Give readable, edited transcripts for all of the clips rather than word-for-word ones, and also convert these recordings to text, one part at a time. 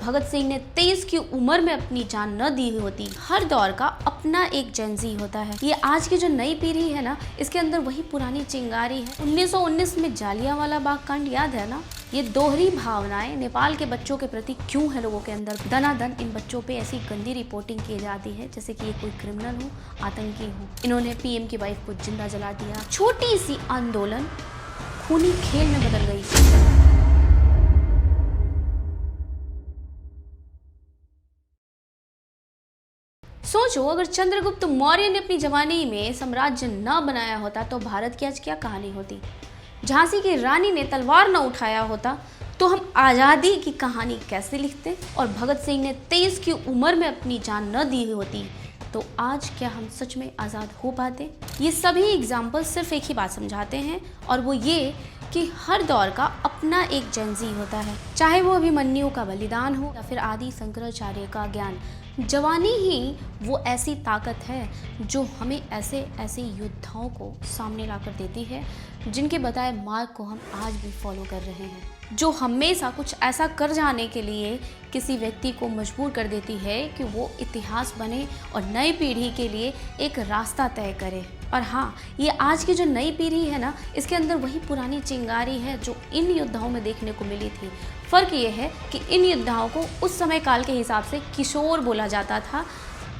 भगत सिंह ने 23 की उम्र में अपनी जान न दी होती। हर दौर का अपना एक जेनजी होता है। ये आज की जो नई पीढ़ी है ना, इसके अंदर वही पुरानी चिंगारी है। 1919 में जालियांवाला बाग कांड याद है ना। ये दोहरी भावनाएं नेपाल के बच्चों के प्रति क्यों है लोगों के अंदर। दनादन इन बच्चों पे ऐसी गंदी रिपोर्टिंग की जाती है जैसे कि ये कोई क्रिमिनल हो, आतंकी हो। इन्होंने पीएम की वाइफ को जिंदा जला दिया। छोटी सी आंदोलन खूनी खेल में बदल गई। सोचो, अगर चंद्रगुप्त मौर्य ने अपनी जवानी में साम्राज्य न बनाया होता तो भारत की आज क्या कहानी होती। झांसी की रानी ने तलवार न उठाया होता तो हम आज़ादी की कहानी कैसे लिखते। और भगत सिंह ने 23 की उम्र में अपनी जान न दी होती तो आज क्या हम सच में आज़ाद हो पाते। ये सभी एग्जाम्पल सिर्फ एक ही बात समझाते हैं, और वो ये कि हर दौर का अपना एक जेनजी होता है। चाहे वो अभिमन्यु का बलिदान हो या फिर आदि शंकराचार्य का ज्ञान। जवानी ही वो ऐसी ताकत है जो हमें ऐसे ऐसे योद्धाओं को सामने लाकर देती है जिनके बताए मार्ग को हम आज भी फॉलो कर रहे हैं, जो हमेशा कुछ ऐसा कर जाने के लिए किसी व्यक्ति को मजबूर कर देती है कि वो इतिहास बने और नई पीढ़ी के लिए एक रास्ता तय करे। और हाँ, ये आज की जो नई पीढ़ी है ना, इसके अंदर वही पुरानी चिंगारी है जो इन योद्धाओं में देखने को मिली थी। फ़र्क ये है कि इन योद्धाओं को उस समय काल के हिसाब से किशोर बोला जाता था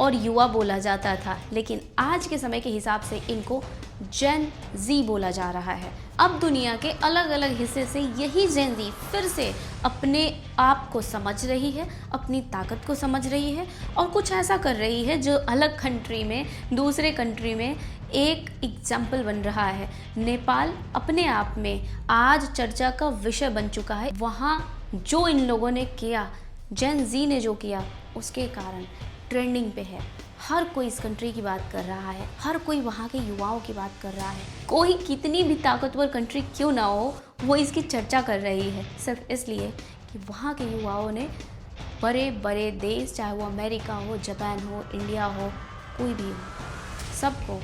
और युवा बोला जाता था, लेकिन आज के समय के हिसाब से इनको जेन जी बोला जा रहा है। अब दुनिया के अलग अलग हिस्से से यही जेन जी फिर से अपने आप को समझ रही है, अपनी ताकत को समझ रही है और कुछ ऐसा कर रही है जो अलग कंट्री में, दूसरे कंट्री में एक एग्जाम्पल बन रहा है। नेपाल अपने आप में आज चर्चा का विषय बन चुका है। वहाँ जो इन लोगों ने किया, जेन जी ने जो किया, उसके कारण ट्रेंडिंग पे है। हर कोई इस कंट्री की बात कर रहा है, हर कोई वहाँ के युवाओं की बात कर रहा है। कोई कितनी भी ताकतवर कंट्री क्यों ना हो, वो इसकी चर्चा कर रही है, सिर्फ इसलिए कि वहाँ के युवाओं ने बड़े बड़े देश, चाहे वो अमेरिका हो, जापान हो, इंडिया हो, कोई भी हो, सबको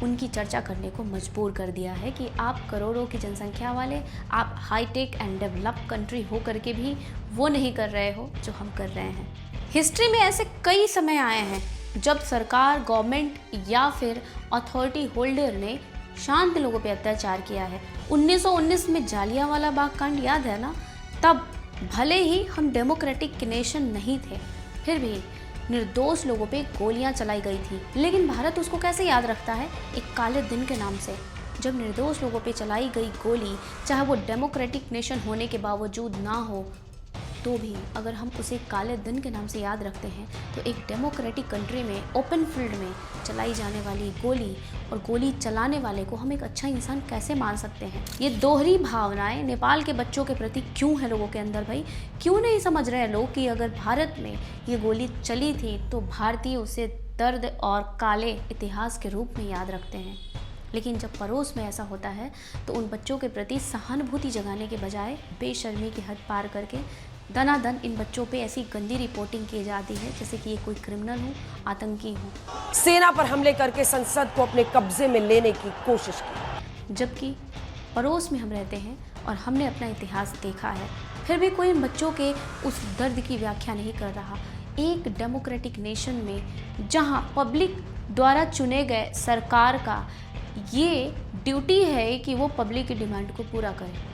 उनकी चर्चा करने को मजबूर कर दिया है कि आप करोड़ों की जनसंख्या वाले, आप हाईटेक एंड डेवलप कंट्री हो करके भी वो नहीं कर रहे हो जो हम कर रहे हैं। हिस्ट्री में ऐसे कई समय आए हैं जब सरकार, गवर्नमेंट या फिर अथॉरिटी होल्डर ने शांत लोगों पे अत्याचार किया है। 1919 में जालियांवाला बाग कांड याद है ना। तब भले ही हम डेमोक्रेटिक नेशन नहीं थे, फिर भी निर्दोष लोगों पे गोलियां चलाई गई थी, लेकिन भारत उसको कैसे याद रखता है? एक काले दिन के नाम से। जब निर्दोष लोगों पे चलाई गई गोली, चाहे वो डेमोक्रेटिक नेशन होने के बावजूद ना हो, तो भी अगर हम उसे काले दिन के नाम से याद रखते हैं तो एक डेमोक्रेटिक कंट्री में ओपन फील्ड में चलाई जाने वाली गोली और गोली चलाने वाले को हम एक अच्छा इंसान कैसे मान सकते हैं। ये दोहरी भावनाएं नेपाल के बच्चों के प्रति क्यों है लोगों के अंदर भाई? क्यों नहीं समझ रहे हैं लोग कि अगर भारत में ये गोली चली थी तो भारतीय उसे दर्द और काले इतिहास के रूप में याद रखते हैं। लेकिन जब पड़ोस में ऐसा होता है तो उन बच्चों के प्रति सहानुभूति जगाने के बजाय बेशर्मी की हद पार करके दनादन इन बच्चों पे ऐसी गंदी रिपोर्टिंग की जाती है जैसे कि ये कोई क्रिमिनल हो, आतंकी हो। सेना पर हमले करके संसद को अपने कब्जे में लेने की कोशिश की, जबकि पड़ोस में हम रहते हैं और हमने अपना इतिहास देखा है, फिर भी कोई इन बच्चों के उस दर्द की व्याख्या नहीं कर रहा। एक डेमोक्रेटिक नेशन में जहां पब्लिक द्वारा चुने गए सरकार का ये ड्यूटी है कि वो पब्लिक की डिमांड को पूरा करे,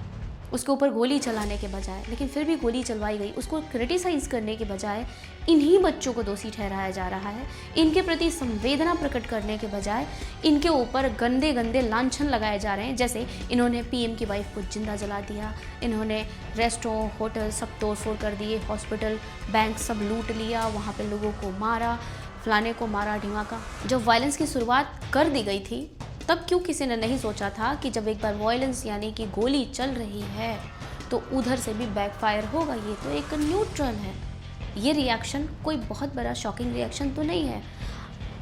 उसके ऊपर गोली चलाने के बजाय, लेकिन फिर भी गोली चलवाई गई, उसको क्रिटिसाइज़ करने के बजाय इन्हीं बच्चों को दोषी ठहराया जा रहा है। इनके प्रति संवेदना प्रकट करने के बजाय इनके ऊपर गंदे गंदे लांछन लगाए जा रहे हैं। जैसे इन्होंने पीएम की वाइफ को जिंदा जला दिया, इन्होंने रेस्टोरेंट, होटल सब तोड़फोड़ कर दिए, हॉस्पिटल, बैंक सब लूट लिया, वहाँ पर लोगों को मारा, फलाने को मारा, ढिमाका। जब वायलेंस की शुरुआत कर दी गई थी तब क्यों किसी ने नहीं सोचा था कि जब एक बार वायलेंस यानी कि गोली चल रही है तो उधर से भी बैकफायर होगा। ये तो एक न्यूट्रल है। ये रिएक्शन कोई बहुत बड़ा शॉकिंग रिएक्शन तो नहीं है।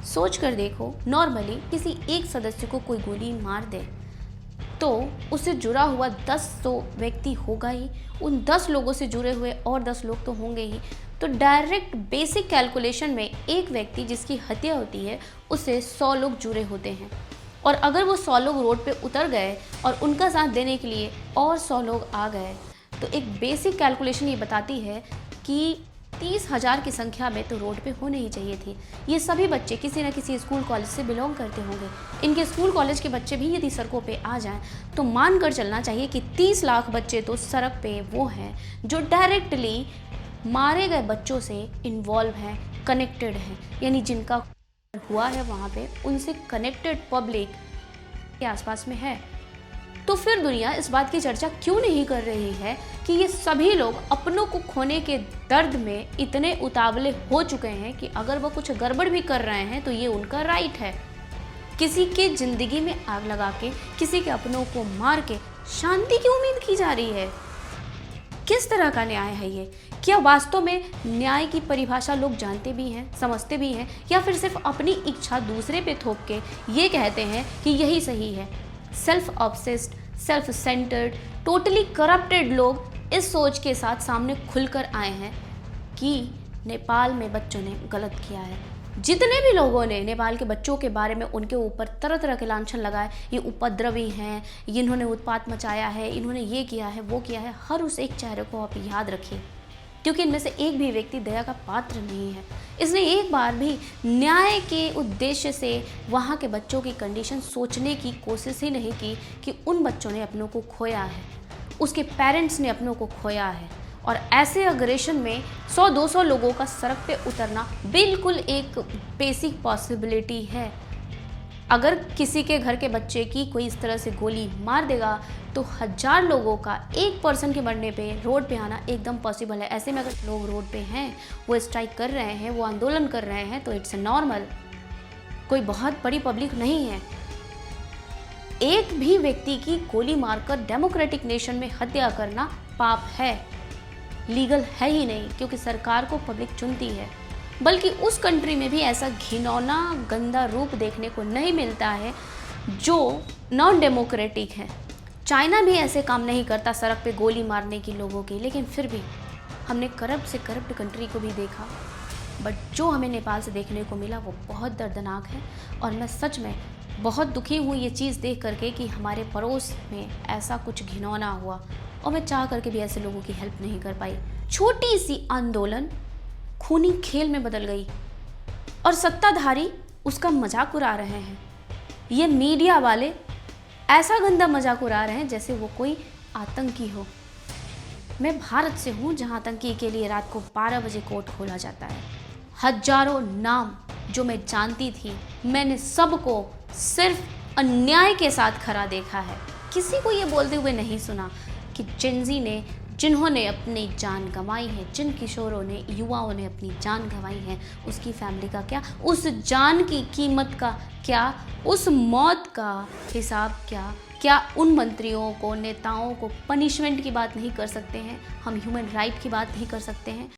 सोच कर देखो, नॉर्मली किसी एक सदस्य को कोई गोली मार दे तो उससे जुड़ा हुआ 10 तो व्यक्ति होगा ही, उन 10 लोगों से जुड़े हुए और 10 लोग तो होंगे ही। तो डायरेक्ट बेसिक कैलकुलेशन में एक व्यक्ति जिसकी हत्या होती है उससे 100 लोग जुड़े होते हैं, और अगर वो 100 लोग रोड पे उतर गए और उनका साथ देने के लिए और 100 लोग आ गए तो एक बेसिक कैलकुलेशन ये बताती है कि 30,000 की संख्या में तो रोड पे होने ही चाहिए थे। ये सभी बच्चे किसी न किसी स्कूल कॉलेज से बिलोंग करते होंगे। इनके स्कूल कॉलेज के बच्चे भी यदि सड़कों पे आ जाएं तो मान कर चलना चाहिए कि 30 लाख बच्चे तो सड़क पे वो हैं जो डायरेक्टली मारे गए बच्चों से इन्वॉल्व हैं, कनेक्टेड हैं, यानी जिनका हुआ है वहाँ पे उनसे कनेक्टेड पब्लिक के आसपास में है। तो फिर दुनिया इस बात की चर्चा क्यों नहीं कर रही है कि ये सभी लोग अपनों को खोने के दर्द में इतने उतावले हो चुके हैं कि अगर वो कुछ गड़बड़ भी कर रहे हैं तो ये उनका राइट है। किसी के जिंदगी में आग लगा के, किसी के अपनों को मार के शांति की उम्मीद की जा रही है। किस तरह का न्याय है ये? क्या वास्तव में न्याय की परिभाषा लोग जानते भी हैं, समझते भी हैं, या फिर सिर्फ अपनी इच्छा दूसरे पे थोप के ये कहते हैं कि यही सही है? Self obsessed, self centred, totally corrupted लोग इस सोच के साथ सामने खुलकर आए हैं कि नेपाल में बच्चों ने गलत किया है। जितने भी लोगों ने नेपाल के बच्चों के बारे में उनके ऊपर तरह तरह के लांछन लगाए, ये उपद्रवी हैं, इन्होंने उत्पात मचाया है, इन्होंने ये किया है, वो किया है, हर उस एक चेहरे को आप याद रखिए, क्योंकि इनमें से एक भी व्यक्ति दया का पात्र नहीं है। इसने एक बार भी न्याय के उद्देश्य से वहाँ के बच्चों की कंडीशन सोचने की कोशिश ही नहीं की कि उन बच्चों ने अपनों को खोया है, उसके पेरेंट्स ने अपनों को खोया है, और ऐसे अग्रेशन में 100-200 लोगों का सड़क पे उतरना बिल्कुल एक बेसिक पॉसिबिलिटी है। अगर किसी के घर के बच्चे की कोई इस तरह से गोली मार देगा तो 1000 लोगों का 1% के मरने पे रोड पे आना एकदम पॉसिबल है। ऐसे में अगर लोग रोड पे हैं, वो स्ट्राइक कर रहे हैं, वो आंदोलन कर रहे हैं, तो इट्स नॉर्मल, कोई बहुत बड़ी पब्लिक नहीं है। एक भी व्यक्ति की गोली मारकर डेमोक्रेटिक नेशन में हत्या करना पाप है, लीगल है ही नहीं, क्योंकि सरकार को पब्लिक चुनती है। बल्कि उस कंट्री में भी ऐसा घिनौना गंदा रूप देखने को नहीं मिलता है जो नॉन डेमोक्रेटिक है। चाइना भी ऐसे काम नहीं करता सड़क पे गोली मारने की लोगों की, लेकिन फिर भी हमने करप्ट से करप्ट कंट्री को भी देखा, बट जो हमें नेपाल से देखने को मिला वो बहुत दर्दनाक है। और मैं सच में बहुत दुखी हूँ ये चीज़ देख करके कि हमारे पड़ोस में ऐसा कुछ घिनौना हुआ, और मैं चाह करके भी ऐसे लोगों की हेल्प नहीं कर पाई। छोटी सी आंदोलन खूनी खेल में बदल गई और सत्ताधारी उसका मजाक उड़ा रहे हैं। ये मीडिया वाले ऐसा गंदा मजाक उड़ा रहे हैं जैसे वो कोई आतंकी हो। मैं भारत से हूँ जहाँ आतंकी के लिए रात को 12 बजे कोर्ट खोला जाता है। हजारों नाम जो मैं जानती थी, मैंने सबको सिर्फ अन्याय के साथ खड़ा देखा है। किसी को ये बोलते हुए नहीं सुना कि जेनजी ने, जिन्होंने अपनी जान गंवाई है, जिन किशोरों ने, युवाओं ने अपनी जान गंवाई है, उसकी फैमिली का क्या, उस जान की कीमत का क्या, उस मौत का हिसाब क्या उन मंत्रियों को, नेताओं को पनिशमेंट की बात नहीं कर सकते हैं? हम ह्यूमन राइट की बात नहीं कर सकते हैं?